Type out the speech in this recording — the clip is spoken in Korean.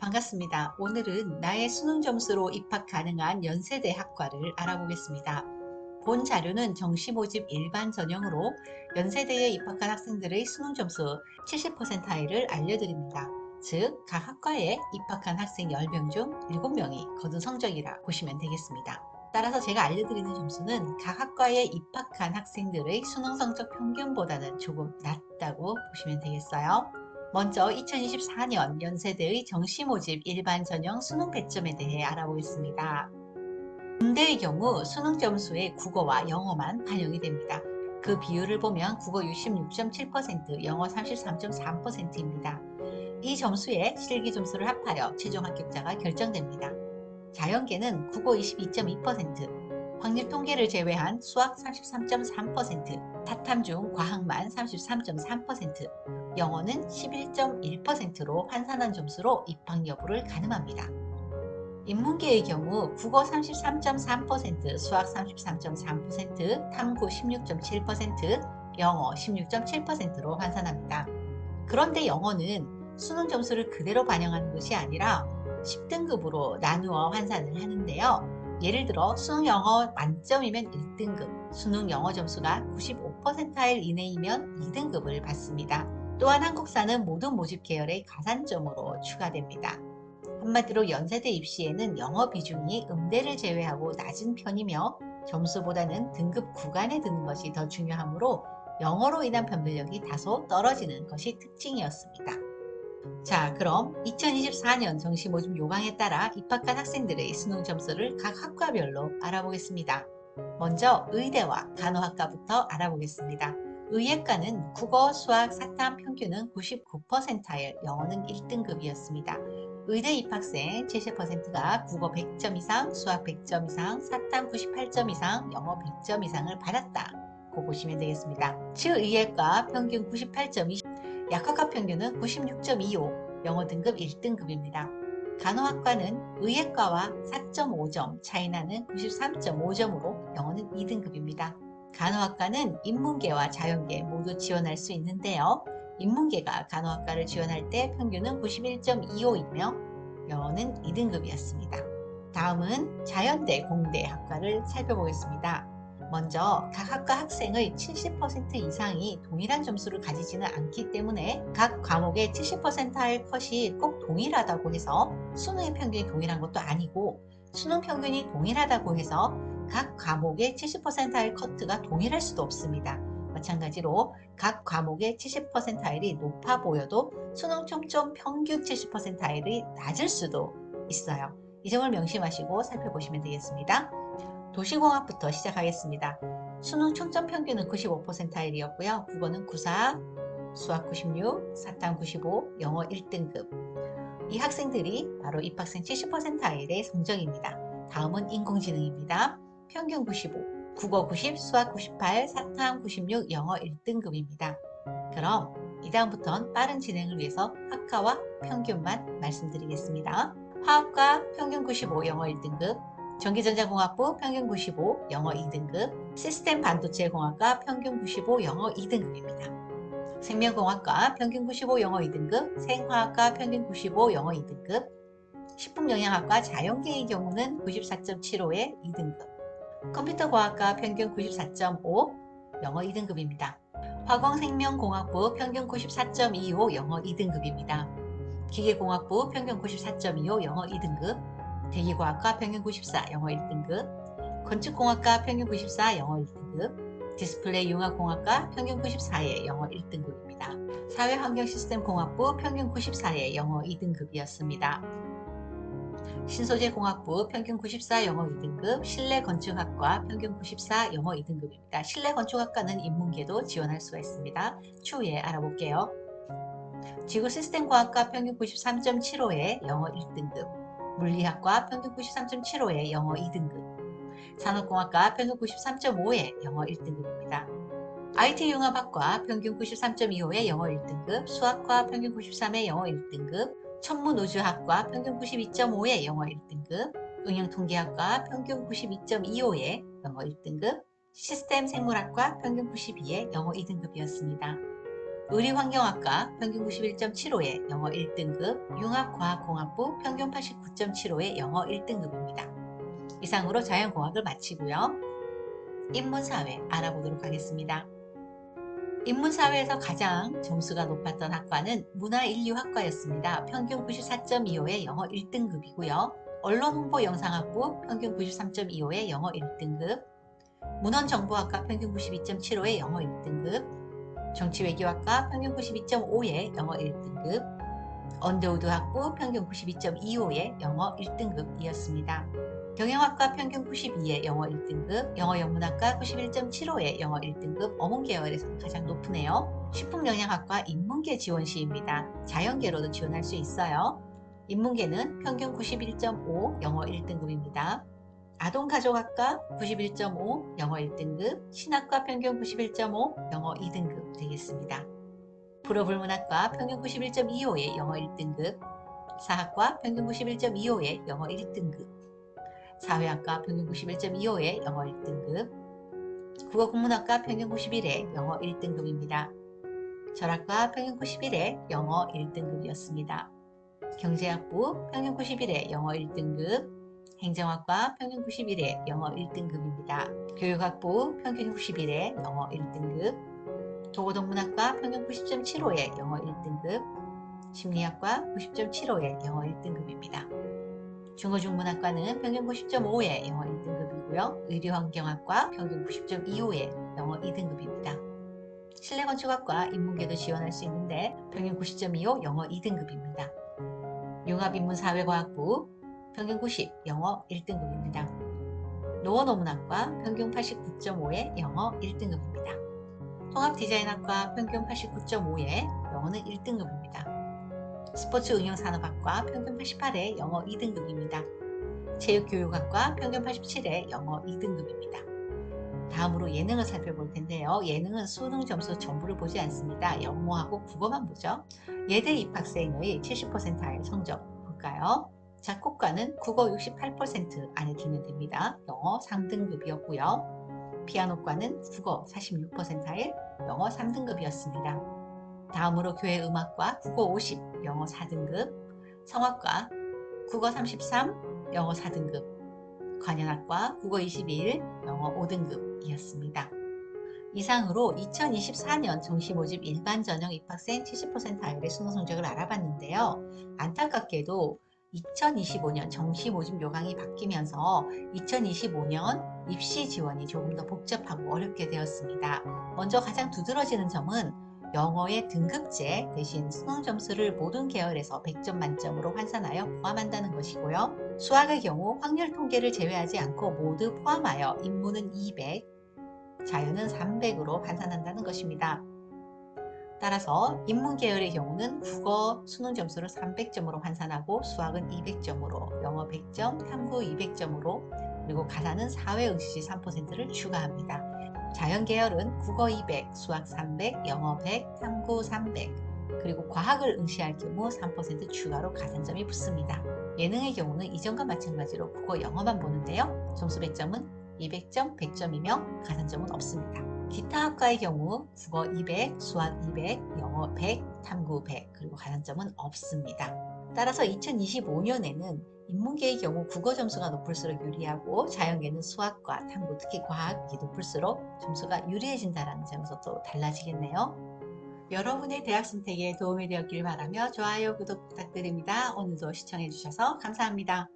반갑습니다. 오늘은 나의 수능 점수로 입학 가능한 연세대 학과를 알아보겠습니다. 본 자료는 정시 모집 일반 전형으로 연세대에 입학한 학생들의 수능 점수 70%를 알려드립니다. 즉, 각 학과에 입학한 학생 10명 중 7명이 거둔 성적이라 보시면 되겠습니다. 따라서 제가 알려드리는 점수는 각 학과에 입학한 학생들의 수능 성적 평균보다는 조금 낮다고 보시면 되겠어요. 먼저 2024년 연세대의 정시 모집 일반 전형 수능 배점에 대해 알아보겠습니다. 군대의 경우 수능 점수에 국어와 영어만 반영이 됩니다. 그 비율을 보면 국어 66.7%, 영어 33.3%입니다. 이 점수에 실기 점수를 합하여 최종 합격자가 결정됩니다. 자연계는 국어 22.2%, 확률 통계를 제외한 수학 33.3%, 사탐 중 과학만 33.3%, 영어는 11.1%로 환산한 점수로 입학 여부를 가늠합니다. 인문계의 경우 국어 33.3%, 수학 33.3%, 탐구 16.7%, 영어 16.7%로 환산합니다. 그런데 영어는 수능 점수를 그대로 반영하는 것이 아니라 10등급으로 나누어 환산을 하는데요. 예를 들어 수능 영어 만점이면 1등급, 수능 영어 점수가 95%일 이내이면 2등급을 받습니다. 또한 한국사는 모든 모집 계열의 가산점으로 추가됩니다. 한마디로 연세대 입시에는 영어 비중이 음대를 제외하고 낮은 편이며 점수보다는 등급 구간에 드는 것이 더 중요하므로 영어로 인한 변별력이 다소 떨어지는 것이 특징이었습니다. 자, 그럼 2024년 정시 모집 요강에 따라 입학한 학생들의 수능 점수를 각 학과별로 알아보겠습니다. 먼저 의대와 간호학과부터 알아보겠습니다. 의예과는 국어, 수학, 사탐 평균은 99%일 영어는 1등급이었습니다. 의대 입학생 70%가 국어 100점 이상, 수학 100점 이상, 사탐 98점 이상, 영어 100점 이상을 받았다고 보시면 되겠습니다. 치의예과 평균 98점이, 약학과 평균은 96.25, 영어 등급 1등급입니다. 간호학과는 의예과와 4.5점 차이 나는 93.5점으로 영어는 2등급입니다. 간호학과는 인문계와 자연계 모두 지원할 수 있는데요. 인문계가 간호학과를 지원할 때 평균은 91.25이며 영어는 2등급이었습니다. 다음은 자연대, 공대 학과를 살펴보겠습니다. 먼저 각 학과 학생의 70% 이상이 동일한 점수를 가지지는 않기 때문에 각 과목의 70%일 컷이 꼭 동일하다고 해서 수능의 평균이 동일한 것도 아니고, 수능 평균이 동일하다고 해서 각 과목의 70%일 커트가 동일할 수도 없습니다. 마찬가지로 각 과목의 70%일이 높아 보여도 수능 총점 평균 70%일이 낮을 수도 있어요. 이 점을 명심하시고 살펴보시면 되겠습니다. 도시공학부터 시작하겠습니다. 수능 총점 평균은 95%일이었고요. 국어는 94, 수학 96, 사탐 95, 영어 1등급. 이 학생들이 바로 입학생 70%일의 성적입니다. 다음은 인공지능입니다. 평균 95, 국어 90, 수학 98, 사탐 96, 영어 1등급입니다. 그럼 이 다음부터는 빠른 진행을 위해서 학과와 평균만 말씀드리겠습니다. 화학과 평균 95, 영어 1등급, 전기전자공학부 평균 95, 영어 2등급, 시스템 반도체공학과 평균 95, 영어 2등급입니다. 생명공학과 평균 95, 영어 2등급, 생화학과 평균 95, 영어 2등급, 식품영양학과 자연계의 경우는 94.75의 2등급, 컴퓨터과학과 평균 94.5, 영어 2등급입니다. 화공생명공학부 평균 94.25, 영어 2등급입니다. 기계공학부 평균 94.25, 영어 2등급, 대기과학과 평균 94, 영어 1등급, 건축공학과 평균 94, 영어 1등급, 디스플레이 융합공학과 평균 94의 영어 1등급입니다. 사회환경시스템공학부 평균 94의 영어 2등급이었습니다. 신소재공학부 평균 94, 영어 2등급, 실내건축학과 평균 94, 영어 2등급입니다. 실내건축학과는 인문계도 지원할 수가 있습니다. 추후에 알아볼게요. 지구시스템과학과 평균 93.75의 영어 1등급, 물리학과 평균 93.75의 영어 2등급, 산업공학과 평균 93.5의 영어 1등급입니다. IT융합학과 평균 93.25의 영어 1등급, 수학과 평균 93의 영어 1등급, 천문우주학과 평균 92.5의 영어 1등급, 응용통계학과 평균 92.25의 영어 1등급, 시스템생물학과 평균 92의 영어 2등급이었습니다. 의료환경학과 평균 91.75에 영어 1등급, 융합과학공학부 평균 89.75에 영어 1등급입니다. 이상으로 자연공학을 마치고요. 인문사회 알아보도록 하겠습니다. 인문사회에서 가장 점수가 높았던 학과는 문화인류학과였습니다. 평균 94.25에 영어 1등급이고요. 언론홍보영상학부 평균 93.25에 영어 1등급, 문헌정보학과 평균 92.75에 영어 1등급, 정치외교학과 평균 92.5에 영어 1등급, 언더우드학부 평균 92.25에 영어 1등급이었습니다. 경영학과 평균 92에 영어 1등급, 영어영문학과 91.75에 영어 1등급, 어문계열에서는 가장 높으네요. 식품영양학과 인문계 지원시입니다. 자연계로도 지원할 수 있어요. 인문계는 평균 91.5, 영어 1등급입니다. 아동가족학과 91.5, 영어 1등급, 신학과 평균 91.5, 영어 2등급 되겠습니다. 불어불문학과 평균 91.25에 영어 1등급, 사학과 평균 91.25에 영어 1등급, 사회학과 평균 91.25에 영어 1등급, 국어국문학과 평균 91에 영어 1등급입니다. 철학과 평균 91에 영어 1등급이었습니다. 경제학부 평균 91에 영어 1등급, 행정학과 평균 91에 영어 1등급입니다. 교육학부 평균 91에 영어 1등급, 도고동문학과 평균 90.75에 영어 1등급, 심리학과 90.75에 영어 1등급입니다. 중어중문학과는 평균 90.5에 영어 1등급이고요. 의료환경학과 평균 90.25에 영어 2등급입니다. 실내건축학과 인문계도 지원할 수 있는데 평균 90.25 영어 2등급입니다. 융합인문사회과학부 평균 90 영어 1등급입니다. 노원어문학과 평균 89.5에 영어 1등급입니다. 통합디자인학과 평균 89.5에 영어는 1등급입니다. 스포츠응용산업학과 평균 88에 영어 2등급입니다. 체육교육학과 평균 87에 영어 2등급입니다. 다음으로 예능을 살펴볼 텐데요. 예능은 수능 점수 전부를 보지 않습니다. 영어하고 국어만 보죠. 예대 입학생의 70%의 성적 볼까요? 작곡가는 국어 68% 안에 들면 됩니다. 영어 3등급이었고요. 피아노과는 국어 46%의 영어 3등급이었습니다. 다음으로 교회음악과 국어 50, 영어 4등급, 성악과 국어 33, 영어 4등급, 관현악과 국어 21, 영어 5등급이었습니다. 이상으로 2024년 정시모집 일반 전형 입학생 70% 아이들의 수능 성적을 알아봤는데요. 안타깝게도 2025년 정시 모집 요강이 바뀌면서 2025년 입시 지원이 조금 더 복잡하고 어렵게 되었습니다. 먼저 가장 두드러지는 점은 영어의 등급제 대신 수능 점수를 모든 계열에서 100점 만점으로 환산하여 포함한다는 것이고요. 수학의 경우 확률 통계를 제외하지 않고 모두 포함하여 인문은 200, 자연은 300으로 환산한다는 것입니다. 따라서 인문 계열의 경우는 국어 수능 점수를 300점으로 환산하고 수학은 200점으로, 영어 100점, 탐구 200점으로, 그리고 가사는 사회 응시시 3%를 추가합니다. 자연 계열은 국어 200, 수학 300, 영어 100, 탐구 300, 그리고 과학을 응시할 경우 3% 추가로 가산점이 붙습니다. 예능의 경우는 이전과 마찬가지로 국어 영어만 보는데요. 점수 배점은 200점, 100점이며 가산점은 없습니다. 기타 학과의 경우 국어 200, 수학 200, 영어 100, 탐구 100, 그리고 가산점은 없습니다. 따라서 2025년에는 인문계의 경우 국어 점수가 높을수록 유리하고 자연계는 수학과 탐구, 특히 과학이 높을수록 점수가 유리해진다는 점에서 또 달라지겠네요. 여러분의 대학 선택에 도움이 되었길 바라며 좋아요, 구독 부탁드립니다. 오늘도 시청해주셔서 감사합니다.